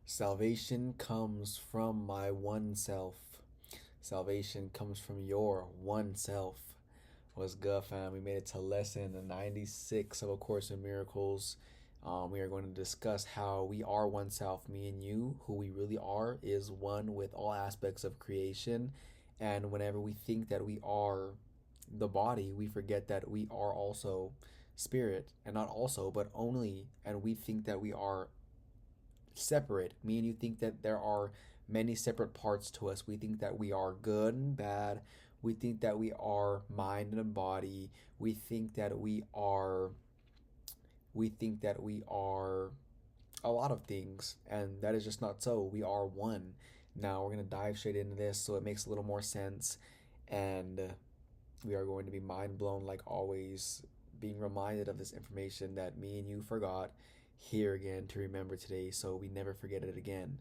Salvation comes from my one self. Salvation comes from your one self. What's good, fam? We made it to lesson 96 of A Course in Miracles. We are going to discuss how we are one self. Me and you, who we really are, is one with all aspects of creation. And whenever we think that we are the body, we forget that we are also spirit. And not also, but only. And we think that we are separate. Me and you think that there are many separate parts to us. We think that we are good and bad. We think that we are mind and body. We think that we are a lot of things, and that is just not so. We are one. Now we're going to dive straight into this so it makes a little more sense, and we are going to be mind blown like always, being reminded of this information that me and you forgot here again to remember today so we never forget it again.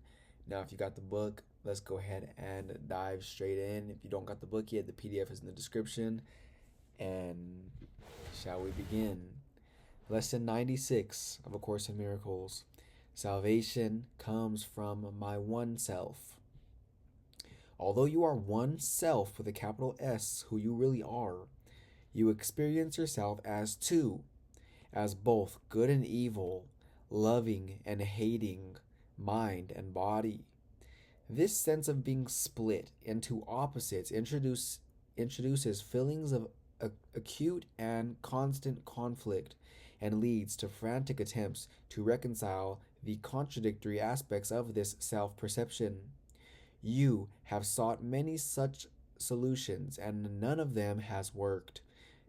Now, if you got the book, let's go ahead and dive straight in. If you don't got the book yet, the PDF is in the description. And shall we begin? Lesson 96 of A Course in Miracles. Salvation comes from my one self. Although you are one self with a capital S, who you really are, you experience yourself as two, as both good and evil, loving and hating, mind and body. This sense of being split into opposites introduces feelings of acute and constant conflict and leads to frantic attempts to reconcile the contradictory aspects of this self-perception. You have sought many such solutions, and none of them has worked.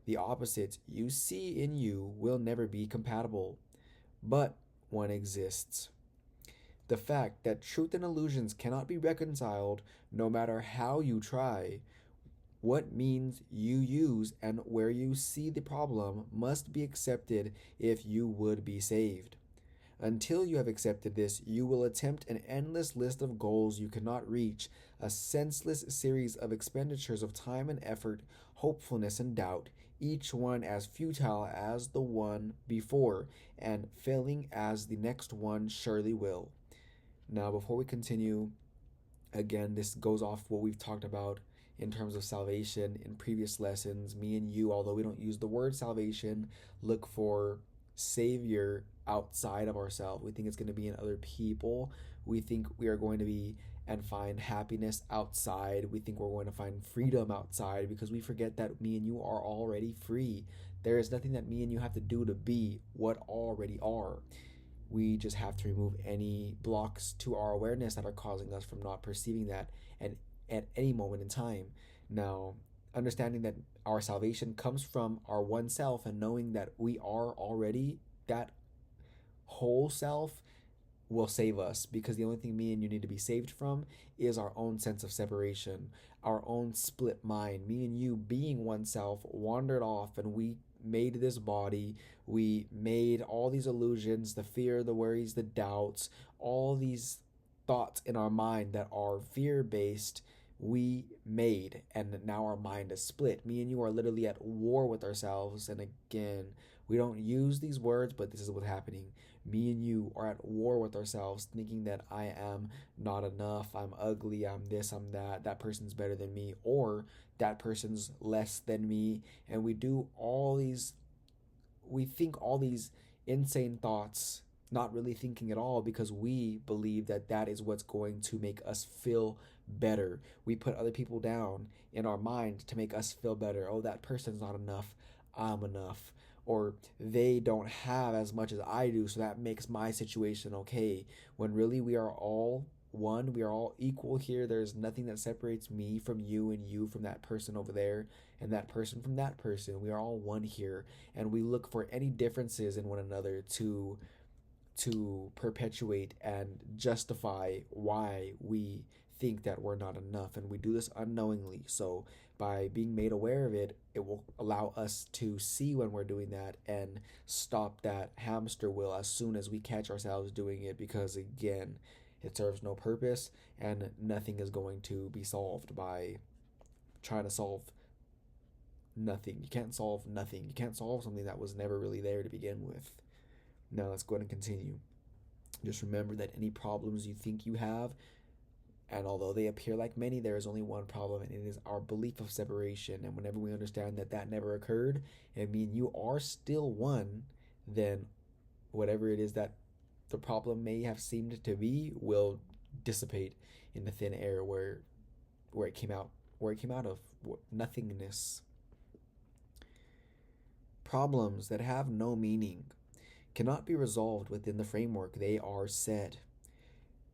The opposites you see in you will never be compatible, but one exists. The fact that truth and illusions cannot be reconciled, no matter how you try, what means you use and where you see the problem, must be accepted if you would be saved. Until you have accepted this, you will attempt an endless list of goals you cannot reach, a senseless series of expenditures of time and effort, hopefulness and doubt, each one as futile as the one before, and failing as the next one surely will. Now, before we continue, again, this goes off what we've talked about in terms of salvation in previous lessons. Me and you, although we don't use the word salvation, look for savior outside of ourselves. We think it's going to be in other people. We think we are going to be and find happiness outside. We think we're going to find freedom outside because we forget that me and you are already free. There is nothing that me and you have to do to be what already are. We just have to remove any blocks to our awareness that are causing us from not perceiving that and at any moment in time. Now, understanding that our salvation comes from our one self and knowing that we are already that whole self will save us, because the only thing me and you need to be saved from is our own sense of separation, our own split mind. Me and you being one self wandered off and we made this body, we made all these illusions, the fear, the worries, the doubts, all these thoughts in our mind that are fear-based, we made, and now our mind is split. Me and you are literally at war with ourselves. And again, we don't use these words, but this is what's happening. Me and you are at war with ourselves, thinking that I am not enough, I'm ugly, I'm this, I'm that, that person's better than me, or that person's less than me. And we think all these insane thoughts, not really thinking at all, because we believe that that is what's going to make us feel better. We put other people down in our mind to make us feel better. Oh, that person's not enough, I'm enough. Or they don't have as much as I do, so that makes my situation okay. When really we are all one, we are all equal here. There's nothing that separates me from you and you from that person over there and that person from that person. We are all one here, and we look for any differences in one another to perpetuate and justify why we think that we're not enough, and we do this unknowingly. So by being made aware of it, it will allow us to see when we're doing that and stop that hamster wheel as soon as we catch ourselves doing it, because again, it serves no purpose and nothing is going to be solved by trying to solve nothing. You can't solve nothing. You can't solve something that was never really there to begin with. Now let's go ahead and continue. Just remember that any problems you think you have, and although they appear like many, there is only one problem, and it is our belief of separation. And whenever we understand that that never occurred, and mean you are still one, then whatever it is that the problem may have seemed to be will dissipate in the thin air where it came out, of nothingness. Problems that have no meaning cannot be resolved within the framework they are set.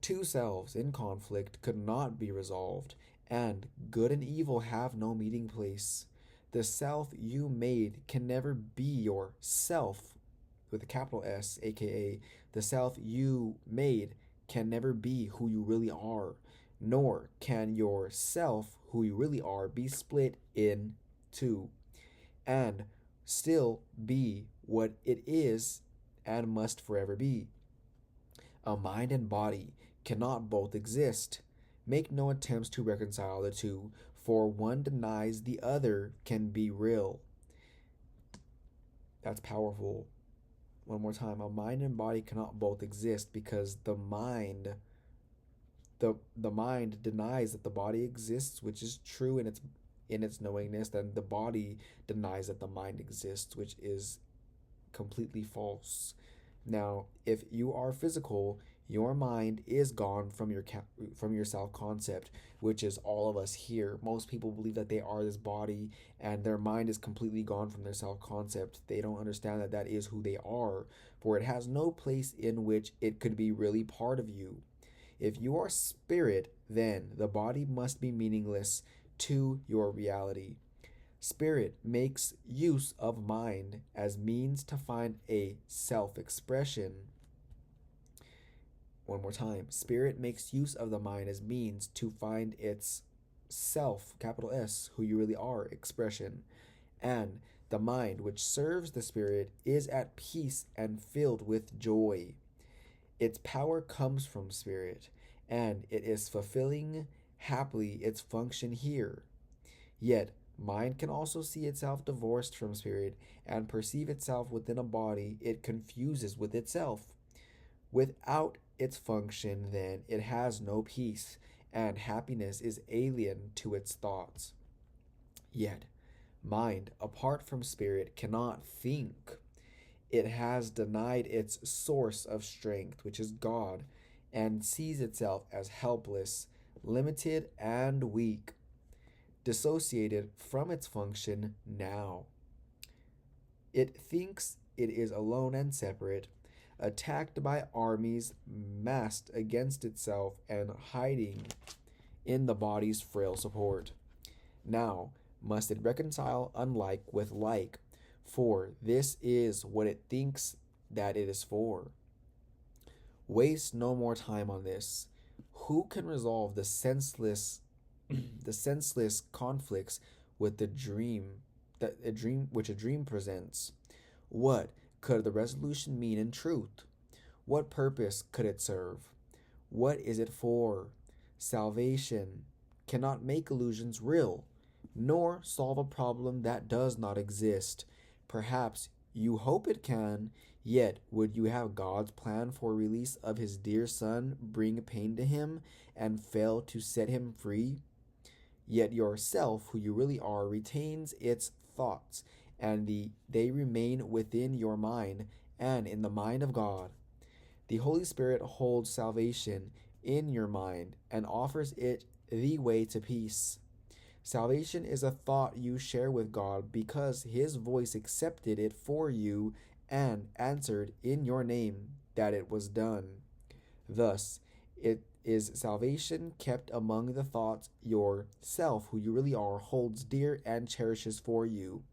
Two selves in conflict could not be resolved, and good and evil have no meeting place. The self you made can never be your self with a capital S, aka the self you made can never be who you really are, nor can your self, who you really are, be split in two and still be what it is and must forever be. A mind and body cannot both exist. Make no attempts to reconcile the two, for one denies the other can be real. That's powerful. One more time. A mind and body cannot both exist because the mind denies that the body exists, which is true in its knowingness, then the body denies that the mind exists, which is completely false. Now, if you are physical, your mind is gone from your self concept, which is all of us here. Most people believe that they are this body, and their mind is completely gone from their self concept. They don't understand that that is who they are, for it has no place in which it could be really part of you. If you are spirit, then the body must be meaningless to your reality. Spirit makes use of mind as means to find a self expression. One more time. Spirit makes use of the mind as means to find its self, capital S, who you really are, expression. And the mind, which serves the spirit, is at peace and filled with joy. Its power comes from spirit, and it is fulfilling happily its function here. Yet, mind can also see itself divorced from spirit and perceive itself within a body it confuses with itself. Without its function, then, it has no peace, and happiness is alien to its thoughts. Yet, mind, apart from spirit, cannot think. It has denied its source of strength, which is God, and sees itself as helpless, limited, and weak, dissociated from its function now. It thinks it is alone and separate, attacked by armies massed against itself and hiding in the body's frail support. Now must it reconcile unlike with like, for this is what it thinks that it is for. Waste no more time on this. Who can resolve the senseless conflicts with the dream which a dream presents? What could the resolution mean in truth? What purpose could it serve? What is it for? Salvation cannot make illusions real, nor solve a problem that does not exist. Perhaps you hope it can, yet would you have God's plan for release of his dear son bring pain to him and fail to set him free? Yet yourself, who you really are, retains its thoughts, and they remain within your mind and in the mind of God. The Holy Spirit holds salvation in your mind and offers it the way to peace. Salvation is a thought you share with God because his voice accepted it for you and answered in your name that it was done. Thus, it is salvation kept among the thoughts yourself, who you really are, holds dear and cherishes for you.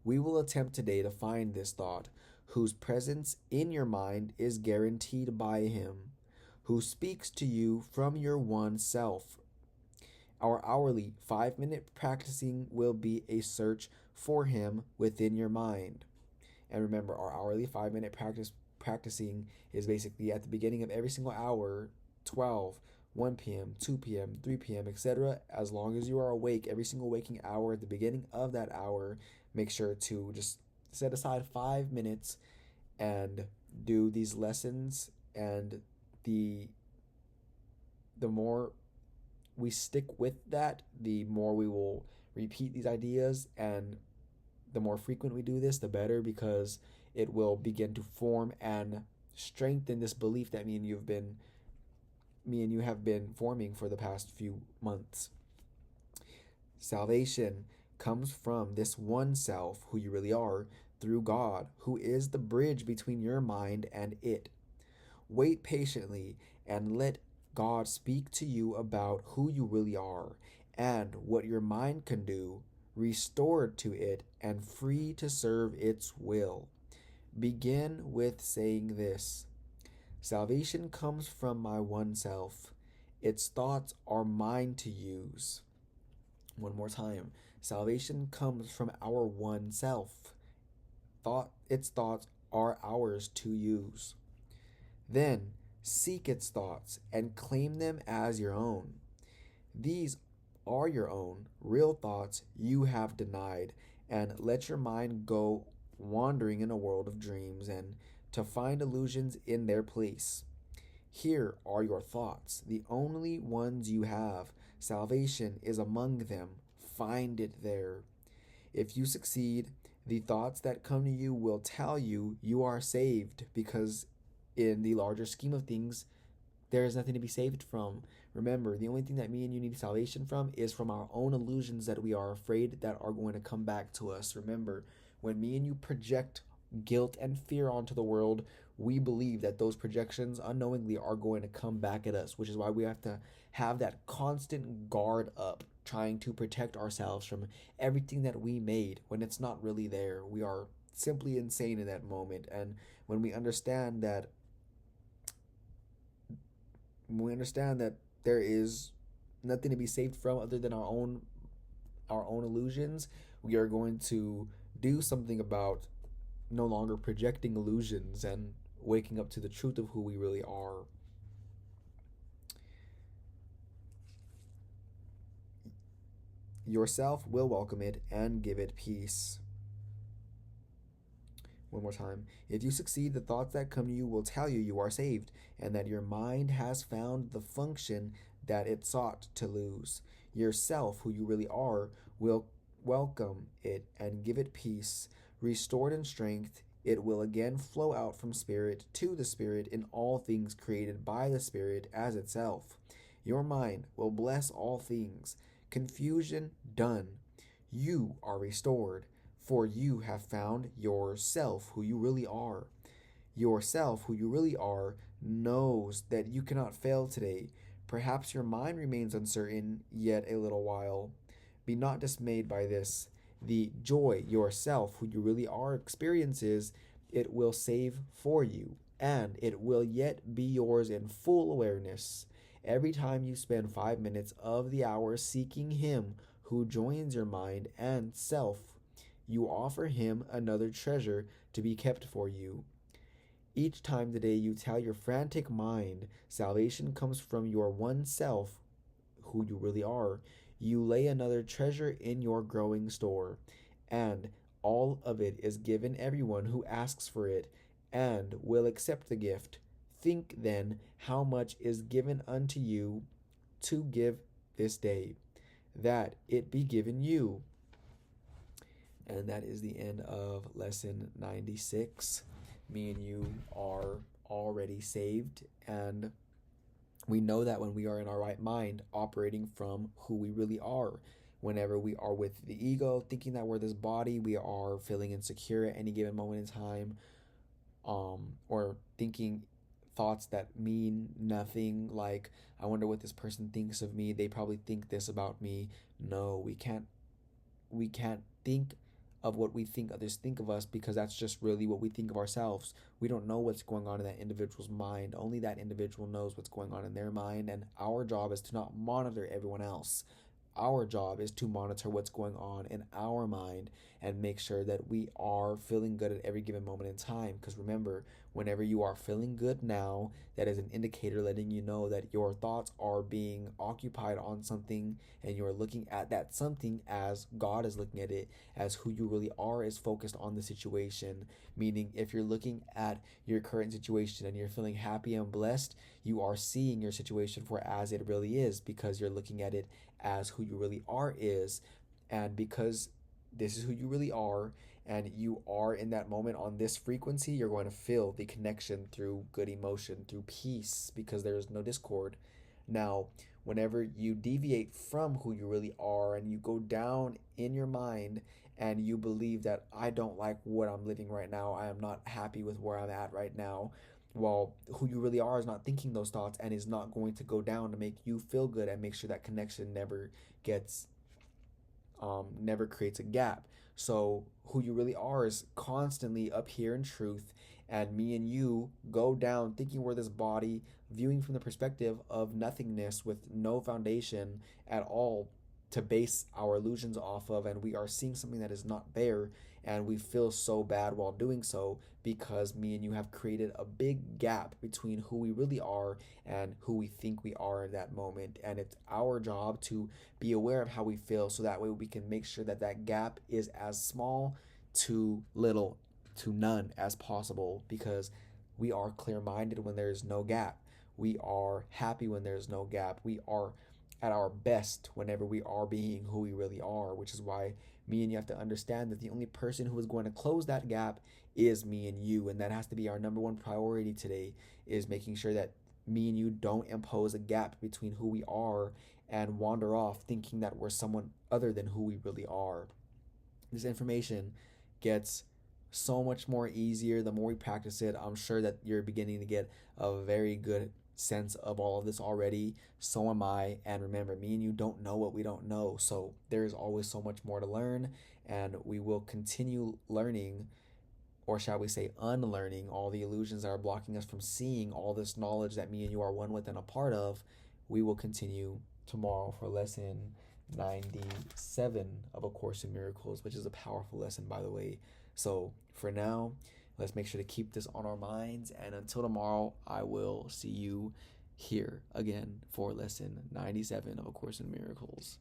We will attempt today to find this thought, whose presence in your mind is guaranteed by him, who speaks to you from your one self. Our hourly 5-minute practicing will be a search for him within your mind. And remember, our hourly 5-minute practicing is basically at the beginning of every single hour, 12, 1 p.m., 2 p.m., 3 p.m., etc. As long as you are awake, every single waking hour, at the beginning of that hour, make sure to just set aside 5 minutes and do these lessons And the the more we stick with that, the more we will repeat these ideas, and the more frequent we do this, the better, because it will begin to form and strengthen this belief that me and you have been forming for the past few months. Salvation comes from this one self, who you really are, through God, who is the bridge between your mind and it. Wait patiently and let God speak to you about who you really are and what your mind can do, restored to it and free to serve its will. Begin with saying this: Salvation comes from my one self. Its thoughts are mine to use. One more time. Salvation comes from our one self. Its thoughts are ours to use. Then seek its thoughts and claim them as your own. These are your own, real thoughts you have denied, and let your mind go wandering in a world of dreams and to find illusions in their place. Here are your thoughts, the only ones you have. Salvation is among them. Find it there. If you succeed, the thoughts that come to you will tell you you are saved, because in the larger scheme of things, there is nothing to be saved from. Remember, the only thing that me and you need salvation from is from our own illusions that we are afraid that are going to come back to us. Remember, when me and you project guilt and fear onto the world, we believe that those projections unknowingly are going to come back at us, which is why we have to have that constant guard up, trying to protect ourselves from everything that we made when it's not really there. We are simply insane in that moment. And when we understand that there is nothing to be saved from other than our own illusions, we are going to do something about no longer projecting illusions and waking up to the truth of who we really are. Yourself will welcome it and give it peace. One more time. If you succeed, the thoughts that come to you will tell you you are saved and that your mind has found the function that it sought to lose. Yourself, who you really are, will welcome it and give it peace. Restored in strength, it will again flow out from spirit to the spirit in all things created by the spirit as itself. Your mind will bless all things. Confusion done. You are restored, for you have found yourself, who you really are. Yourself, who you really are, knows that you cannot fail today. Perhaps your mind remains uncertain yet a little while. Be not dismayed by this. The joy yourself, who you really are, experiences, it will save for you, and it will yet be yours in full awareness. Every time you spend 5 minutes of the hour seeking Him who joins your mind and self, you offer Him another treasure to be kept for you. Each time today you tell your frantic mind salvation comes from your one self, who you really are, you lay another treasure in your growing store, and all of it is given everyone who asks for it and will accept the gift. Think then how much is given unto you to give this day, that it be given you. And that is the end of lesson 96. Me and you are already saved, and we know that when we are in our right mind, operating from who we really are. Whenever we are with the ego, thinking that we're this body, we are feeling insecure at any given moment in time, or thinking thoughts that mean nothing, like, I wonder what this person thinks of me, they probably think this about me. No, we can't think of what we think others think of us, because that's just really what we think of ourselves. We don't know what's going on in that individual's mind. Only that individual knows what's going on in their mind, and our job is to not monitor everyone else. Our job is to monitor what's going on in our mind and make sure that we are feeling good at every given moment in time. Because remember, whenever you are feeling good now, that is an indicator letting you know that your thoughts are being occupied on something, and you're looking at that something as God is looking at it, as who you really are is focused on the situation. Meaning, if you're looking at your current situation and you're feeling happy and blessed, you are seeing your situation for as it really is, because you're looking at it as who you really are is. And because this is who you really are, and you are in that moment on this frequency, you're going to feel the connection through good emotion, through peace, because there is no discord. Now, whenever you deviate from who you really are and you go down in your mind and you believe that I don't like what I'm living right now, I am not happy with where I'm at right now, well, who you really are is not thinking those thoughts and is not going to go down to make you feel good and make sure that connection gets never creates a gap. So who you really are is constantly up here in truth, and me and you go down thinking we're this body, viewing from the perspective of nothingness with no foundation at all to base our illusions off of, and we are seeing something that is not there, and we feel so bad while doing so because me and you have created a big gap between who we really are and who we think we are in that moment. And it's our job to be aware of how we feel, so that way we can make sure that that gap is as small to little to none as possible, because we are clear-minded when there is no gap. We are happy when there's no gap. We are at our best whenever we are being who we really are, which is why me and you have to understand that the only person who is going to close that gap is me and you, and that has to be our number one priority today, is making sure that me and you don't impose a gap between who we are and wander off thinking that we're someone other than who we really are. This information gets so much more easier the more we practice it. I'm sure that you're beginning to get a very good sense of all of this already. So am I. And remember, me and you don't know what we don't know. So there's always so much more to learn, and we will continue learning, or shall we say unlearning, all the illusions that are blocking us from seeing all this knowledge that me and you are one with and a part of. We will continue tomorrow for lesson 97 of A Course in Miracles, which is a powerful lesson, by the way. So for now, let's make sure to keep this on our minds, and until tomorrow, I will see you here again for lesson 97 of A Course in Miracles.